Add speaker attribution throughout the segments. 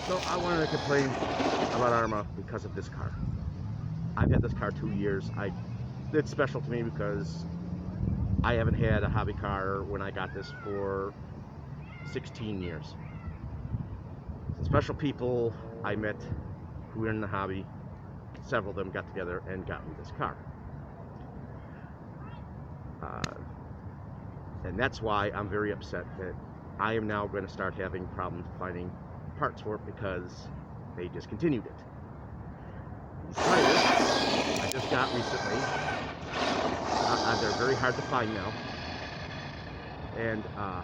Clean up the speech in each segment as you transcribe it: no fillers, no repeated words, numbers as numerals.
Speaker 1: So I wanted to complain about Arrma because of this car. I've had this car 2 years. It's special to me because I haven't had a hobby car when I got this for 16 years. Some special people I met who were in the hobby, several of them got together and got me this car. And that's why I'm very upset that I am now going to start having problems finding parts for it because they discontinued it. These tires I just got recently, they're very hard to find now, and a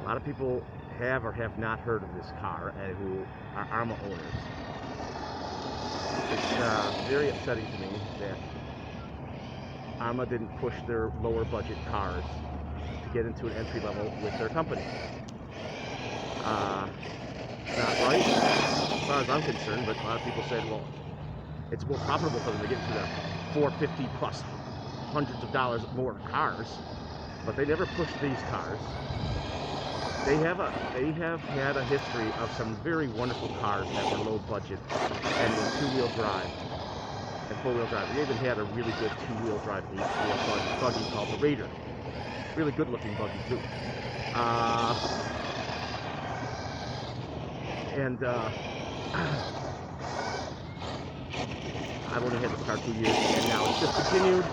Speaker 1: lot of people have or have not heard of this car and who are Arrma owners. It's very upsetting to me that Arrma didn't push their lower budget cars to get into an entry level with their company. It's not right, as far as I'm concerned, but a lot of people said, well, it's more profitable for them to get into the 450 plus hundreds of dollars more cars, but they never pushed these cars. They have had a history of some very wonderful cars that were low budget and with two-wheel drive and four-wheel drive. They even had a really good two-wheel drive buggy called the Raider. Really good-looking buggy too. I've only had this car 2 years, and now it's discontinued.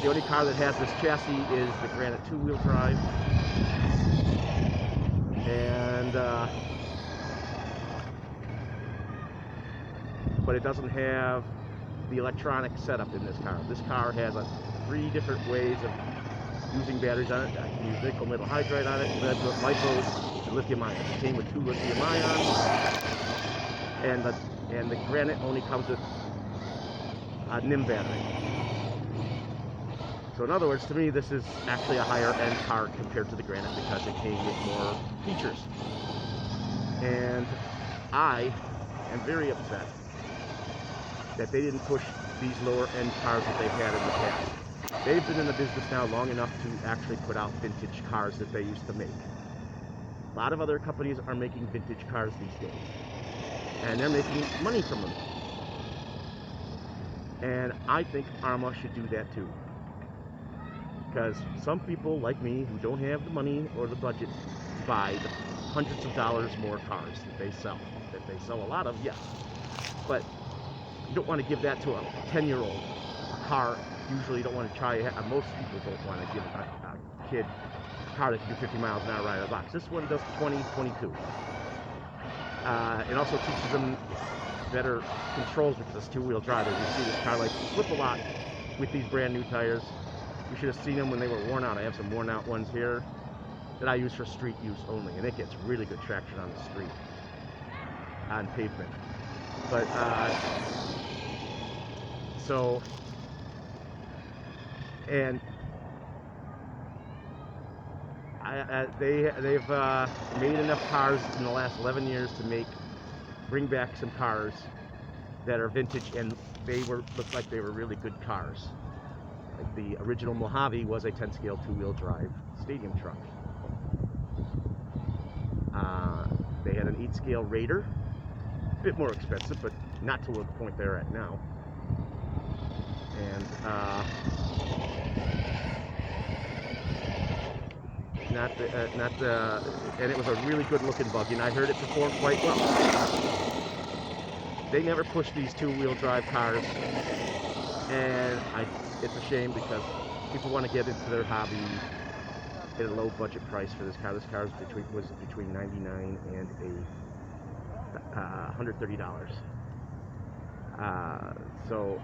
Speaker 1: The only car that has this chassis is the Granite two-wheel drive, and but it doesn't have the electronic setup in this car. This car has 3 different ways of using batteries on it. I can use nickel metal hydride on it, lead lithium, and lithium ion. It came with 2 lithium ions, and the Granite only comes with a NIM battery. So in other words, to me, this is actually a higher end car compared to the Granite because it came with more features. And I am very upset that they didn't push these lower end cars that they've had in the past. They've been in the business now long enough to actually put out vintage cars that they used to make. A lot of other companies are making vintage cars these days, and they're making money from them. And I think Arrma should do that too. Because some people like me who don't have the money or the budget to buy the hundreds of dollars more cars that they sell a lot of, yes. But you don't want to give that to a 10-year-old car. Usually you don't want to try, most people don't want to give a kid a car that can do 50 miles an hour right out of the box. This one does 20, 22. It also teaches them better controls because it's two-wheel drive. As you see, this car likes to flip a lot with these brand new tires. You should have seen them when they were worn out. I have some worn out ones here that I use for street use only, and it gets really good traction on the street, on pavement. But they've made enough cars in the last 11 years to bring back some cars that are vintage, and looked like they were really good cars. Like the original Mojave was a 10-scale two-wheel drive stadium truck. They had an 8-scale Raider, a bit more expensive, but not to the point they're at now. And and it was a really good-looking buggy, and I heard it perform quite well. They never pushed these two-wheel drive cars, and it's a shame because people want to get into their hobby at a low budget price for this car. This car was between $99 and $130. So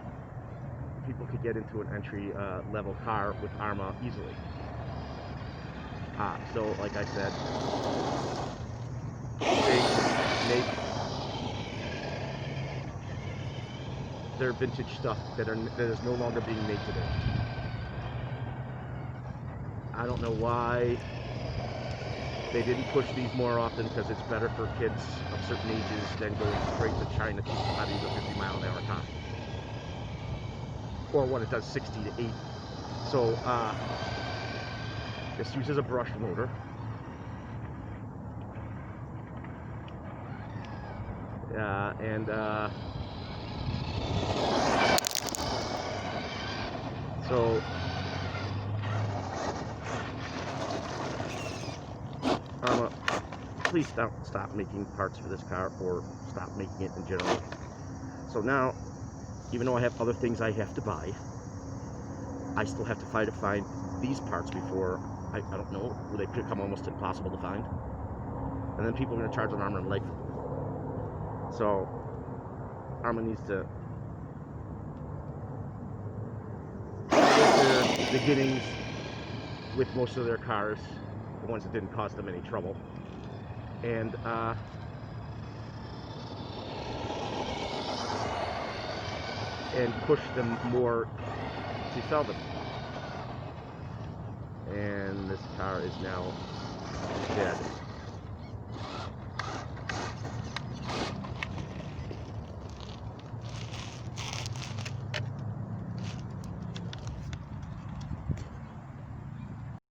Speaker 1: people could get into an entry level car with Arrma easily. So like I said, they make their vintage stuff that is no longer being made today. I don't know why they didn't push these more often, because it's better for kids of certain ages than going straight to China to teach them how to use a 50 mile an hour car, or when it does 60 to 80. So this uses a brush motor. So Arrma, please stop making parts for this car, or stop making it in general. So now, even though I have other things I have to buy, I still have to find these parts before, I don't know, they become almost impossible to find. And then people are going to charge an arm and a leg for them. So Arrma needs to get their beginnings with most of their cars, the ones that didn't cause them any trouble, and push them more to sell them. And this car is now dead.